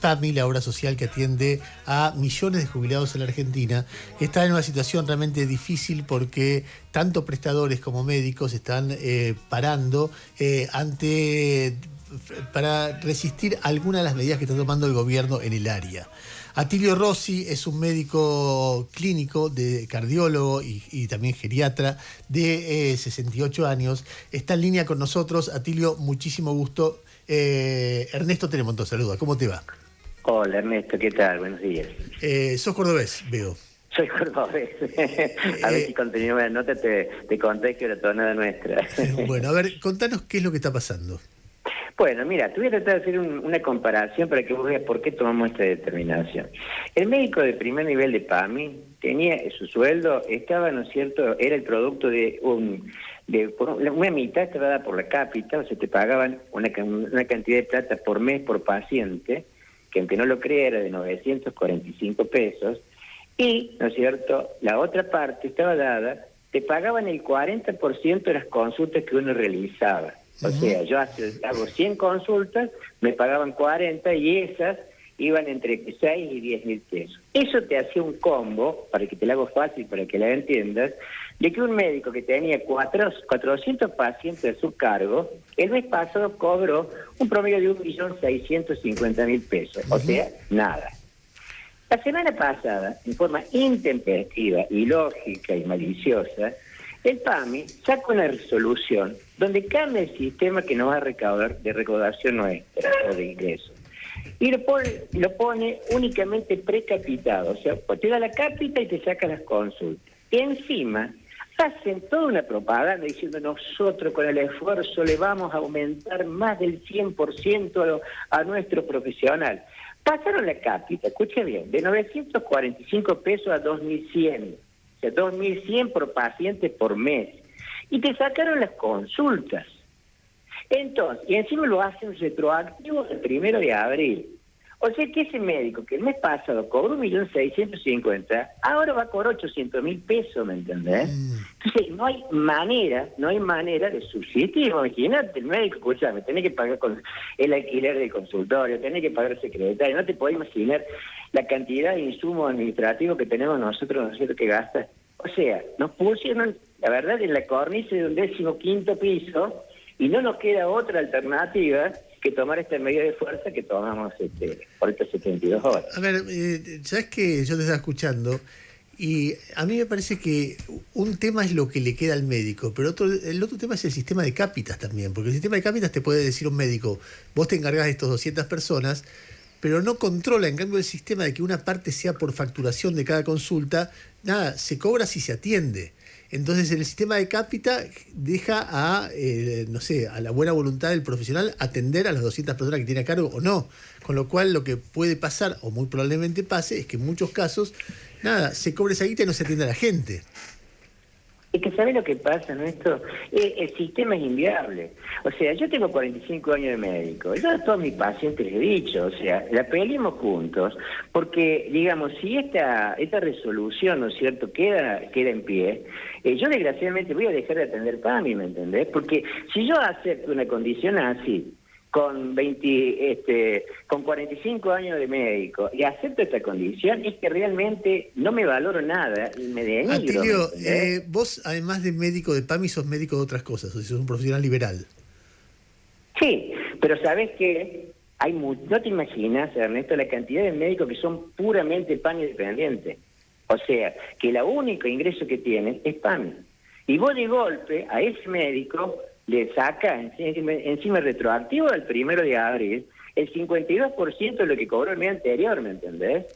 PAMI, la obra social que atiende a millones de jubilados en la Argentina, que está en una situación realmente difícil porque tanto prestadores como médicos están parando para resistir algunas de las medidas que está tomando el gobierno en el área. Atilio Rossi es un médico clínico, cardiólogo y también geriatra de 68 años. Está en línea con nosotros. Atilio, muchísimo gusto. Ernesto Telemontón, saluda. ¿Cómo te va? Hola Ernesto, ¿qué tal? Buenos días. Sos cordobés, veo. Soy cordobés. A ver si continúo la nota, te contagio la tonada nuestra. Bueno, a ver, contanos qué es lo que está pasando. Bueno, mira, te voy a tratar de hacer una comparación para que vos veas por qué tomamos esta determinación. El médico de primer nivel de PAMI tenía su sueldo, estaba, ¿no es cierto?, era el producto de una mitad estaba dada por la cápita, o sea, te pagaban una cantidad de plata por mes por paciente, que aunque no lo crea era de 945 pesos, y, ¿no es cierto?, la otra parte estaba dada, te pagaban el 40% de las consultas que uno realizaba. O sea, yo hago 100 consultas, me pagaban 40 y esas iban entre 6 y 10 mil pesos. Eso te hacía un combo, para que te lo hago fácil, para que la entiendas, de que un médico que tenía 400 pacientes a su cargo, el mes pasado cobró un promedio de 1.650.000 pesos. O sea, nada. La semana pasada, en forma intempestiva, ilógica y maliciosa, el PAMI saca una resolución donde cambia el sistema que nos va a recaudar de recaudación nuestra o de ingresos. Y lo pone únicamente precapitado, o sea, te da la cápita y te saca las consultas. Y encima hacen toda una propaganda diciendo nosotros con el esfuerzo le vamos a aumentar más del 100% a nuestro profesional. Pasaron la cápita, escucha bien, de 945 pesos a 2.100. O sea, 2.100 por paciente por mes. Y te sacaron las consultas. Entonces, y encima lo hacen retroactivo el 1 de abril. O sea que ese médico que el mes pasado cobró 1.650.000, ahora va a cobrar 800.000 pesos, ¿me entendés? Entonces, no hay manera de subsistir. Imagínate, el médico, escuchame, tenés que pagar con el alquiler del consultorio, tenés que pagar el secretario, no te podés imaginar la cantidad de insumos administrativos que tenemos nosotros, ¿no es cierto?, que gastas. O sea, nos pusieron, la verdad, en la cornisa de un 15º piso y no nos queda otra alternativa que tomar esta medida de fuerza que tomamos por estas 72 horas. A ver, sabes que yo te estaba escuchando y a mí me parece que un tema es lo que le queda al médico, pero el otro tema es el sistema de cápitas también, porque el sistema de cápitas te puede decir un médico, vos te encargás de estos 200 personas, pero no controla, en cambio, el sistema de que una parte sea por facturación de cada consulta, nada, se cobra si se atiende. Entonces, el sistema de cápita deja a la buena voluntad del profesional atender a las 200 personas que tiene a cargo o no. Con lo cual, lo que puede pasar, o muy probablemente pase, es que en muchos casos, nada, se cobre esa guita y no se atiende a la gente. Es que ¿sabes lo que pasa, Néstor? El sistema es inviable. O sea, yo tengo 45 años de médico. Yo a todos mis pacientes les he dicho, o sea, la peleemos juntos, porque, digamos, si esta resolución, ¿no es cierto?, queda en pie, yo desgraciadamente voy a dejar de atender PAMI, ¿me entendés? Porque si yo acepto una condición así, con 45 años de médico y acepto esta condición, es que realmente no me valoro nada y me denigro. Atilio, vos además de médico de PAMI sos médico de otras cosas, o sea, sos un profesional liberal. Sí, pero ¿sabés qué? No te imaginas, Ernesto, la cantidad de médicos que son puramente PAMI dependientes. O sea, que el único ingreso que tienen es PAMI. Y vos de golpe a ese médico le saca encima retroactivo del 1 de abril el 52% de lo que cobró el mes anterior, ¿me entendés?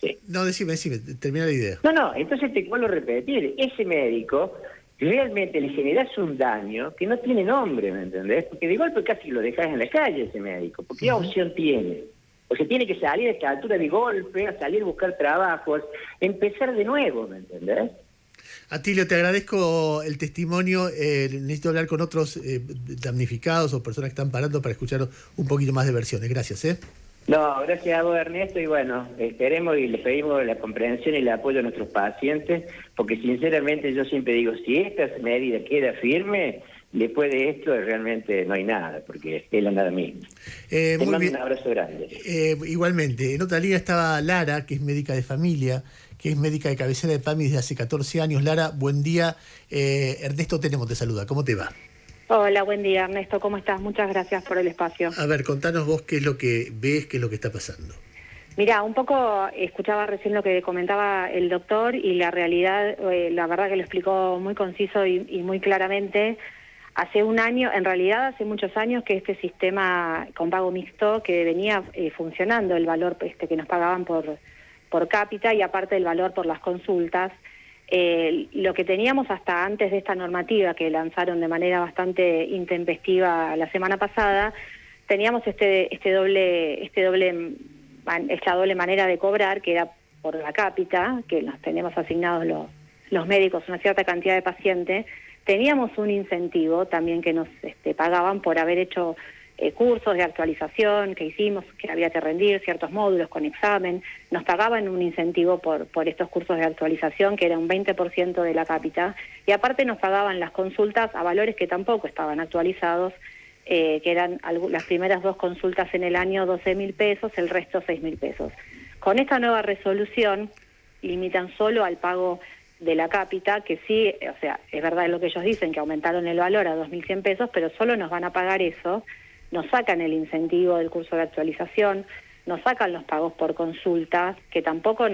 Sí. No, decime, termina la idea. No, entonces te vuelvo a repetir, ese médico realmente le generas un daño que no tiene nombre, ¿me entendés? Porque de golpe casi lo dejas en la calle ese médico, porque ¿qué opción tiene? O sea, tiene que salir a esta altura de golpe, a salir a buscar trabajos, empezar de nuevo, ¿me entendés? Atilio, te agradezco el testimonio. Necesito hablar con otros damnificados o personas que están parando para escuchar un poquito más de versiones. Gracias. No, gracias a vos, Ernesto, y bueno, esperemos y le pedimos la comprensión y el apoyo a nuestros pacientes, porque sinceramente yo siempre digo, si esta medida queda firme, después de esto realmente no hay nada, porque es la nada misma. Te Muy mando bien. un abrazo grande. Igualmente, en otra línea estaba Lara, que es médica de familia, que es médica de cabecera de PAMI desde hace 14 años. Lara, buen día. Ernesto Tenemo te saluda. ¿Cómo te va? Hola, buen día Ernesto, ¿cómo estás? Muchas gracias por el espacio. A ver, contanos vos qué es lo que ves, qué es lo que está pasando. Mirá, un poco escuchaba recién lo que comentaba el doctor y la realidad, la verdad que lo explicó muy conciso y muy claramente. Hace un año, en realidad hace muchos años que este sistema con pago mixto que venía funcionando, el valor que nos pagaban por cápita y aparte el valor por las consultas. Lo que teníamos hasta antes de esta normativa que lanzaron de manera bastante intempestiva la semana pasada, teníamos esta doble manera de cobrar, que era por la cápita, que nos tenemos asignados los médicos una cierta cantidad de pacientes. Teníamos un incentivo también que nos pagaban por haber hecho cursos de actualización que hicimos, que había que rendir ciertos módulos con examen. Nos pagaban un incentivo por estos cursos de actualización, que era un 20% de la cápita, y aparte nos pagaban las consultas a valores que tampoco estaban actualizados, que eran las primeras 2 consultas en el año 12.000 pesos, el resto 6.000 pesos. Con esta nueva resolución limitan solo al pago de la cápita, que sí, o sea, es verdad lo que ellos dicen, que aumentaron el valor a 2.100 pesos, pero solo nos van a pagar eso. Nos sacan el incentivo del curso de actualización, nos sacan los pagos por consultas, que tampoco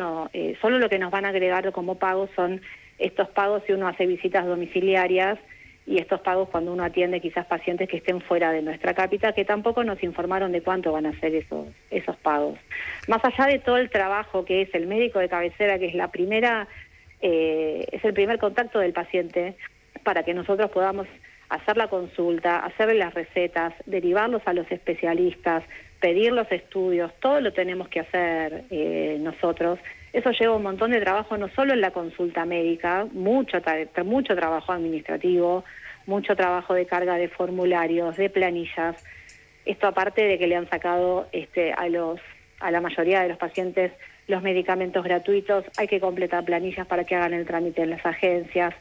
solo lo que nos van a agregar como pagos son estos pagos si uno hace visitas domiciliarias y estos pagos cuando uno atiende quizás pacientes que estén fuera de nuestra cápita, que tampoco nos informaron de cuánto van a ser esos pagos. Más allá de todo el trabajo que es el médico de cabecera, que es es el primer contacto del paciente para que nosotros podamos hacer la consulta, hacerle las recetas, derivarlos a los especialistas, pedir los estudios, todo lo tenemos que hacer nosotros. Eso lleva un montón de trabajo, no solo en la consulta médica, mucho trabajo administrativo, mucho trabajo de carga de formularios, de planillas. Esto aparte de que le han sacado a la mayoría de los pacientes los medicamentos gratuitos, hay que completar planillas para que hagan el trámite en las agencias,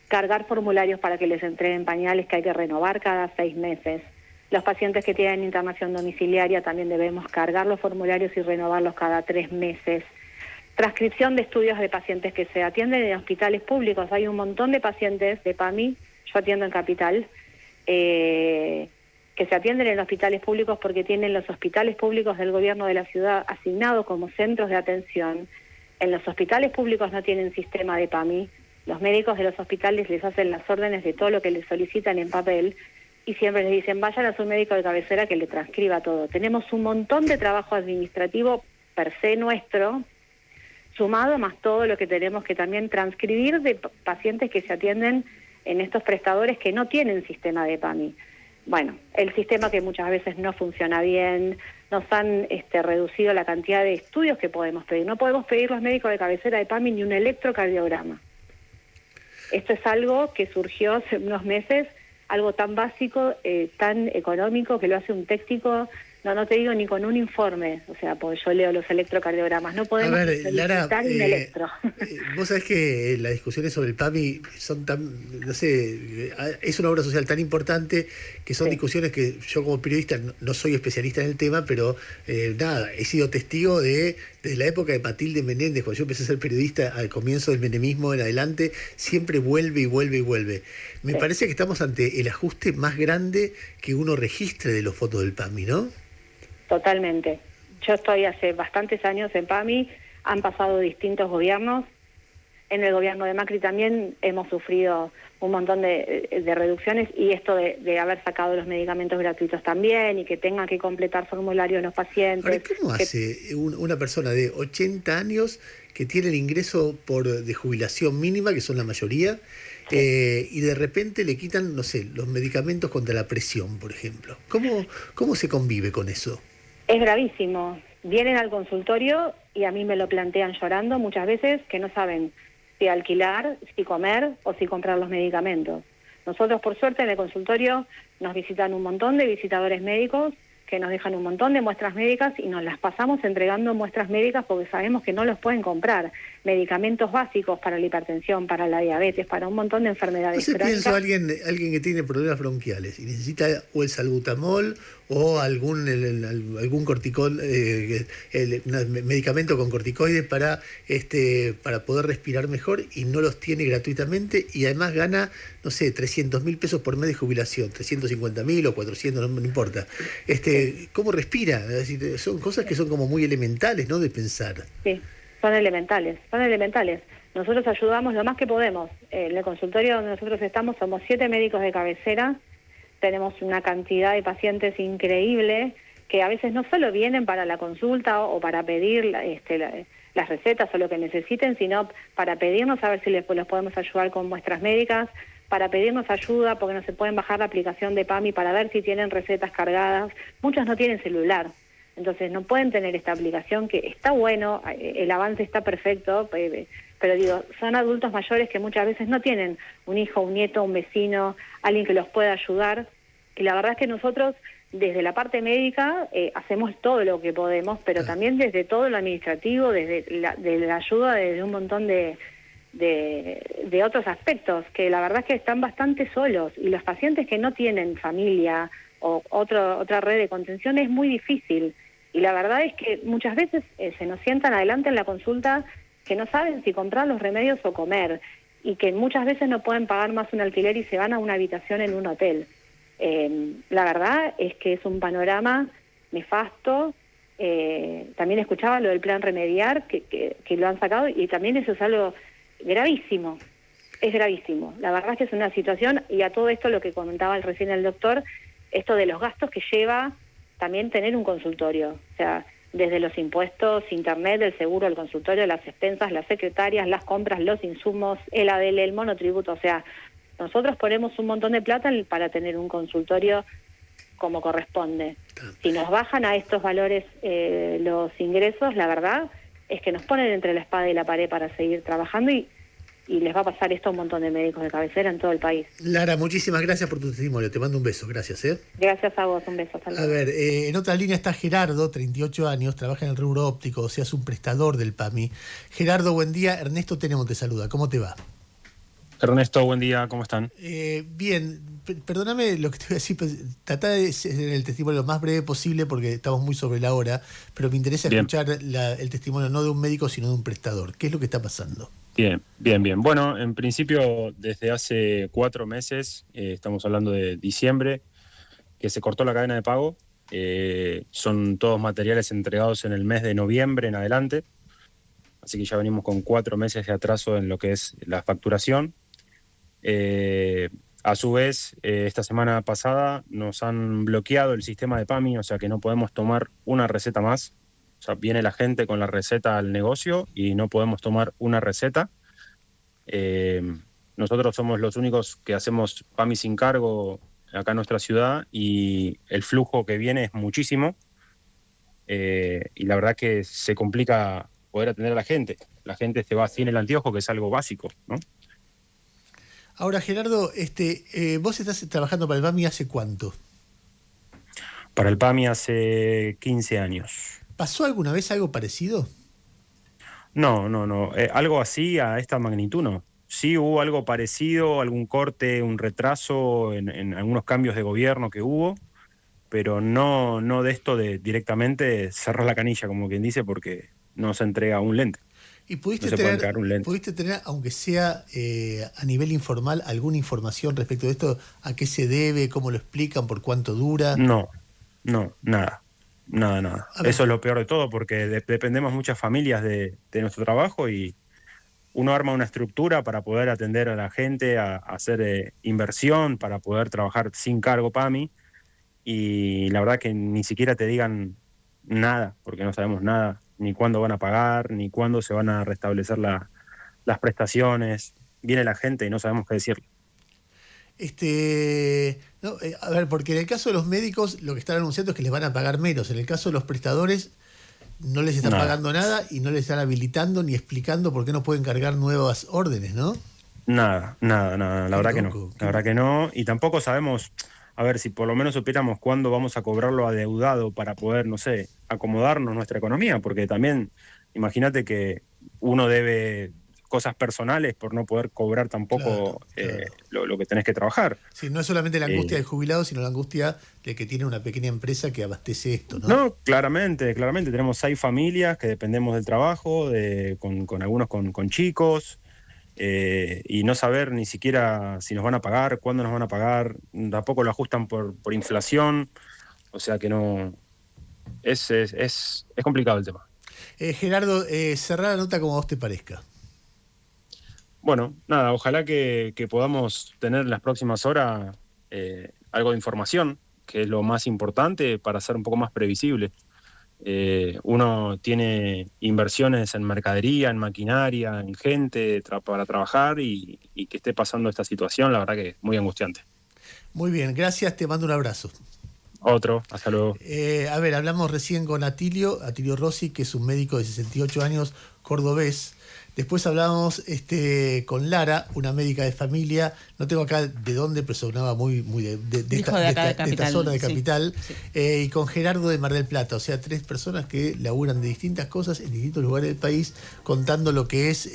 cargar formularios para que les entreguen pañales que hay que renovar cada 6 meses. Los pacientes que tienen internación domiciliaria también debemos cargar los formularios y renovarlos cada 3 meses. Transcripción de estudios de pacientes que se atienden en hospitales públicos. Hay un montón de pacientes de PAMI, yo atiendo en Capital, que se atienden en hospitales públicos porque tienen los hospitales públicos del gobierno de la ciudad asignados como centros de atención. En los hospitales públicos no tienen sistema de PAMI. Los médicos de los hospitales les hacen las órdenes de todo lo que les solicitan en papel y siempre les dicen, vayan a su médico de cabecera que le transcriba todo. Tenemos un montón de trabajo administrativo per se nuestro, sumado más todo lo que tenemos que también transcribir de pacientes que se atienden en estos prestadores que no tienen sistema de PAMI. Bueno, el sistema que muchas veces no funciona bien, nos han reducido la cantidad de estudios que podemos pedir. No podemos pedir los médicos de cabecera de PAMI ni un electrocardiograma. Esto es algo que surgió hace unos meses, algo tan básico, tan económico, que lo hace un técnico, no te digo ni con un informe, o sea, porque yo leo los electrocardiogramas, no podemos solicitar un electro. Vos sabés que las discusiones sobre el PAMI son tan, no sé, es una obra social tan importante que son discusiones que yo como periodista no soy especialista en el tema, pero nada, he sido testigo desde la época de Matilde Menéndez, cuando yo empecé a ser periodista al comienzo del menemismo en adelante, siempre vuelve y vuelve y vuelve. Me parece que estamos ante el ajuste más grande que uno registre de los fondos del PAMI, ¿no? Totalmente. Yo estoy hace bastantes años en PAMI, han pasado distintos gobiernos. En el gobierno de Macri también hemos sufrido un montón de reducciones y esto de haber sacado los medicamentos gratuitos también y que tengan que completar formularios los pacientes. Ahora, ¿cómo hace una persona de 80 años que tiene el ingreso de jubilación mínima, que son la mayoría, y de repente le quitan, no sé, los medicamentos contra la presión, por ejemplo? ¿Cómo se convive con eso? Es gravísimo. Vienen al consultorio y a mí me lo plantean llorando muchas veces que no saben si alquilar, si comer o si comprar los medicamentos. Nosotros, por suerte, en el consultorio nos visitan un montón de visitadores médicos que nos dejan un montón de muestras médicas y nos las pasamos entregando muestras médicas porque sabemos que no los pueden comprar. Medicamentos básicos para la hipertensión, para la diabetes, para un montón de enfermedades No sé, crónicas. pienso alguien que tiene problemas bronquiales y necesita o el salbutamol o algún corticoide, un medicamento con corticoides para poder respirar mejor y no los tiene gratuitamente y además gana, no sé, 300.000 pesos por mes de jubilación, 350.000 o 400, no importa. ¿Cómo respira? Es decir, son cosas que son como muy elementales, ¿no? De pensar. Sí, son elementales. Nosotros ayudamos lo más que podemos. En el consultorio donde nosotros estamos somos 7 médicos de cabecera, tenemos una cantidad de pacientes increíble que a veces no solo vienen para la consulta o para pedir las recetas o lo que necesiten, sino para pedirnos a ver si los podemos ayudar con muestras médicas, para pedirnos ayuda porque no se pueden bajar la aplicación de PAMI para ver si tienen recetas cargadas. Muchos no tienen celular, entonces no pueden tener esta aplicación que está bueno, el avance está perfecto, pero digo, son adultos mayores que muchas veces no tienen un hijo, un nieto, un vecino, alguien que los pueda ayudar. Y la verdad es que nosotros, desde la parte médica, hacemos todo lo que podemos, pero también desde todo lo administrativo, desde la ayuda de un montón de otros aspectos, que la verdad es que están bastante solos. Y los pacientes que no tienen familia o otra red de contención es muy difícil. Y la verdad es que muchas veces se nos sientan adelante en la consulta que no saben si comprar los remedios o comer, y que muchas veces no pueden pagar más un alquiler y se van a una habitación en un hotel. La verdad es que es un panorama nefasto. También escuchaba lo del plan Remediar, que lo han sacado, y también eso es algo gravísimo. Es gravísimo. La verdad es que es una situación, y a todo esto lo que comentaba recién el doctor, esto de los gastos que lleva también tener un consultorio. O sea, desde los impuestos, internet, el seguro, el consultorio, las expensas, las secretarias, las compras, los insumos, el ADL, el monotributo. O sea, nosotros ponemos un montón de plata para tener un consultorio como corresponde. Si nos bajan a estos valores los ingresos, la verdad es que nos ponen entre la espada y la pared para seguir trabajando, y les va a pasar esto a un montón de médicos de cabecera en todo el país. Lara, muchísimas gracias por tu testimonio. Te mando un beso. Gracias. Gracias a vos. Un beso. Hasta luego. A ver, en otra línea está Gerardo, 38 años, trabaja en el rubro óptico, o sea, es un prestador del PAMI. Gerardo, buen día. Ernesto Tenemos te saluda. ¿Cómo te va? Ernesto, buen día. ¿Cómo están? Bien. Perdóname lo que te voy a decir, trata de ser el testimonio lo más breve posible porque estamos muy sobre la hora, pero me interesa escuchar el testimonio no de un médico, sino de un prestador. ¿Qué es lo que está pasando? Bien. Bueno, en principio, desde hace 4 meses, estamos hablando de diciembre, que se cortó la cadena de pago. Son todos materiales entregados en el mes de noviembre en adelante, así que ya venimos con 4 meses de atraso en lo que es la facturación. A su vez, esta semana pasada nos han bloqueado el sistema de PAMI, o sea que no podemos tomar una receta más. O sea, viene la gente con la receta al negocio y no podemos tomar una receta. Nosotros somos los únicos que hacemos PAMI sin cargo acá en nuestra ciudad y el flujo que viene es muchísimo. Y la verdad que se complica poder atender a la gente. La gente se va sin el anteojo, que es algo básico, ¿no? Ahora, Gerardo, vos estás trabajando para el PAMI ¿hace cuánto? Para el PAMI hace 15 años. ¿Pasó alguna vez algo parecido? No. Algo así a esta magnitud no. Sí hubo algo parecido, algún corte, un retraso en algunos cambios de gobierno que hubo, pero no de esto de directamente cerrar la canilla, como quien dice, porque no se entrega un lente. ¿Y pudiste tener, aunque sea a nivel informal, alguna información respecto de esto? ¿A qué se debe? ¿Cómo lo explican? ¿Por cuánto dura? No, nada. Eso es lo peor de todo, porque dependemos muchas familias de nuestro trabajo y uno arma una estructura para poder atender a la gente, a hacer inversión, para poder trabajar sin cargo PAMI, y la verdad que ni siquiera te digan nada, porque no sabemos nada, ni cuándo van a pagar, ni cuándo se van a restablecer las prestaciones. Viene la gente y no sabemos qué decirle. A ver, porque en el caso de los médicos lo que están anunciando es que les van a pagar menos. En el caso de los prestadores no les están pagando nada y no les están habilitando ni explicando por qué no pueden cargar nuevas órdenes, ¿no? Nada. La verdad que no. Y tampoco sabemos, a ver, si por lo menos supiéramos cuándo vamos a cobrar lo adeudado para poder, no sé, acomodarnos nuestra economía, porque también, imagínate que uno debe cosas personales por no poder cobrar tampoco Claro. lo que tenés que trabajar. Sí, no es solamente la angustia Eh, del jubilado, sino la angustia de que tiene una pequeña empresa que abastece esto, ¿no? no, claramente, claramente. Tenemos 6 familias que dependemos del trabajo, con algunos con chicos, y no saber ni siquiera si nos van a pagar, cuándo nos van a pagar, tampoco lo ajustan por inflación, o sea que no, es complicado el tema. Gerardo, cerrá la nota como a vos te parezca. Bueno, nada, ojalá que podamos tener en las próximas horas algo de información, que es lo más importante para ser un poco más previsible. Uno tiene inversiones en mercadería, en maquinaria, en gente para trabajar y que esté pasando esta situación, la verdad que es muy angustiante. Muy bien, gracias, te mando un abrazo. Otro, hasta luego. A ver, hablamos recién con Atilio Rossi, que es un médico de 68 años, cordobés. Después hablamos con Lara, una médica de familia. No tengo acá de dónde, pero sonaba muy de esta zona de Capital. Sí. Y con Gerardo de Mar del Plata. O sea, 3 personas que laburan de distintas cosas en distintos lugares del país, contando lo que es...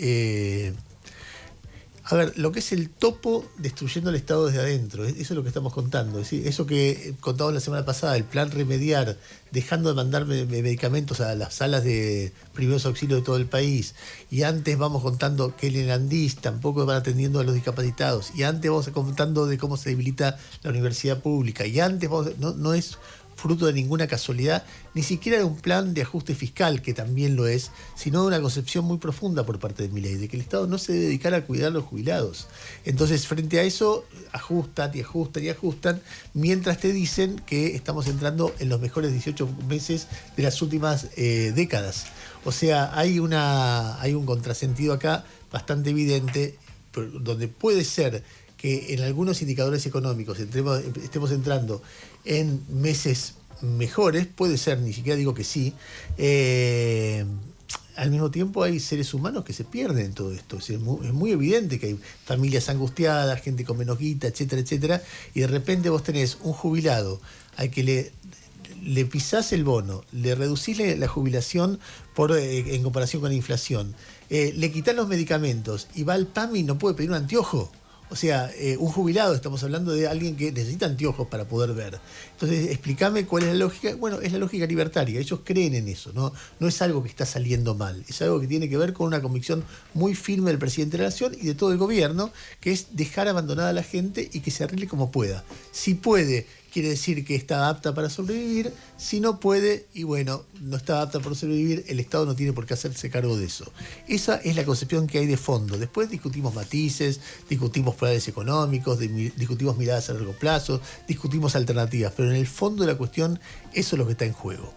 A ver, lo que es el topo destruyendo el Estado desde adentro, eso es lo que estamos contando. Es decir, eso que contamos la semana pasada, el plan Remediar, dejando de mandar medicamentos a las salas de primeros auxilios de todo el país, y antes vamos contando que el Andís tampoco van atendiendo a los discapacitados, y antes vamos contando de cómo se debilita la universidad pública, y antes no es fruto de ninguna casualidad, ni siquiera de un plan de ajuste fiscal, que también lo es, sino de una concepción muy profunda por parte de Milei, de que el Estado no se debe dedicar a cuidar a los jubilados. Entonces, frente a eso, ajustan y ajustan y ajustan, mientras te dicen que estamos entrando en los mejores 18 meses de las últimas décadas. O sea, hay un contrasentido acá bastante evidente, donde puede ser que en algunos indicadores económicos estemos entrando en meses mejores, puede ser, ni siquiera digo que sí. Al mismo tiempo hay seres humanos que se pierden en todo esto. Es muy evidente que hay familias angustiadas, gente con menos guita, etcétera, etcétera, y de repente vos tenés un jubilado al que le pisás el bono, le reducís la jubilación en comparación con la inflación, le quitás los medicamentos y va al PAMI y no puede pedir un anteojo. O sea, un jubilado, estamos hablando de alguien que necesita anteojos para poder ver. Entonces, explícame cuál es la lógica. Bueno, es la lógica libertaria. Ellos creen en eso, ¿no? No es algo que está saliendo mal. Es algo que tiene que ver con una convicción muy firme del presidente de la Nación y de todo el gobierno, que es dejar abandonada a la gente y que se arregle como pueda. Si puede, quiere decir que está apta para sobrevivir. Si no puede, y bueno, no está apta para sobrevivir, el Estado no tiene por qué hacerse cargo de eso. Esa es la concepción que hay de fondo. Después discutimos matices, discutimos planes económicos, discutimos miradas a largo plazo, discutimos alternativas, pero en el fondo de la cuestión, eso es lo que está en juego.